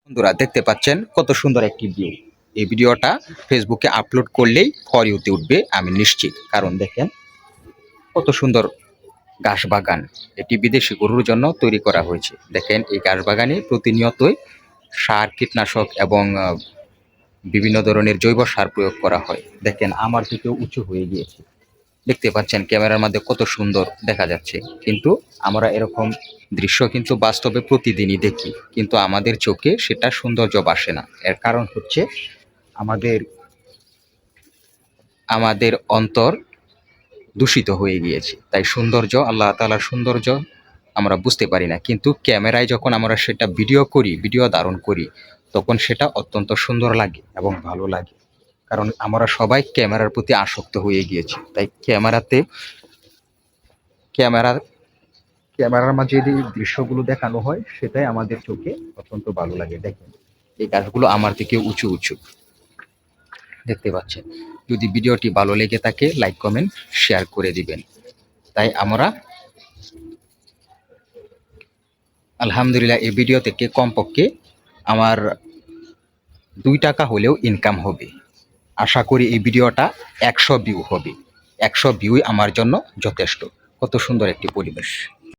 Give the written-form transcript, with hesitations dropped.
বন্ধুরা দেখতে পাচ্ছেন কত সুন্দর একটি ভিউ। এই ভিডিওটা ফেসবুকে আপলোড করলেই ফর ইউতে উঠবে আমি নিশ্চিত। কারণ দেখেন কত সুন্দর ঘাস বাগান। এটি বিদেশি গরুর জন্য তৈরি করা হয়েছে। দেখেন এই ঘাস বাগানে প্রতিনিয়তই সার, কীটনাশক এবং বিভিন্ন ধরনের জৈব সার প্রয়োগ করা হয়। দেখেন আমার থেকেও উঁচু হয়ে গিয়েছে। দেখতে পাচ্ছেন ক্যামেরার মধ্যে কত সুন্দর দেখা যাচ্ছে, কিন্তু আমরা এরকম দৃশ্য কিন্তু বাস্তবে প্রতিদিনই দেখি, কিন্তু আমাদের চোখে সেটা সৌন্দর্য বাসে না। এর কারণ হচ্ছে আমাদের আমাদের অন্তর দূষিত হয়ে গিয়েছে। তাই সৌন্দর্য, আল্লাহ তাআলার সৌন্দর্য আমরা বুঝতে পারি না, কিন্তু ক্যামেরায় যখন আমরা সেটা ভিডিও ধারণ করি, তখন সেটা অত্যন্ত সুন্দর লাগে এবং ভালো লাগে। কারণ আমরা সবাই ক্যামেরার প্রতি আসক্ত হয়ে গিয়েছি। তাই ক্যামেরা ক্যামেরার মাঝে যে দৃশ্যগুলো দেখানো হয় সেটাই আমাদের চোখে অত্যন্ত ভালো লাগে। দেখেন এই গাছগুলো আমার থেকে উঁচু উঁচু, দেখতে পাচ্ছেন। যদি ভিডিওটি ভালো লেগে থাকে লাইক, কমেন্ট, শেয়ার করে দিবেন। তাই আমরা আলহামদুলিল্লাহ এই ভিডিও থেকে কমপক্ষে আমার 2 টাকা হলেও ইনকাম হবে। আশা করি এই ভিডিওটা 100 ভিউ হবে। 100 ভিউই আমার জন্য যথেষ্ট। কত সুন্দর একটি পরিবেশ।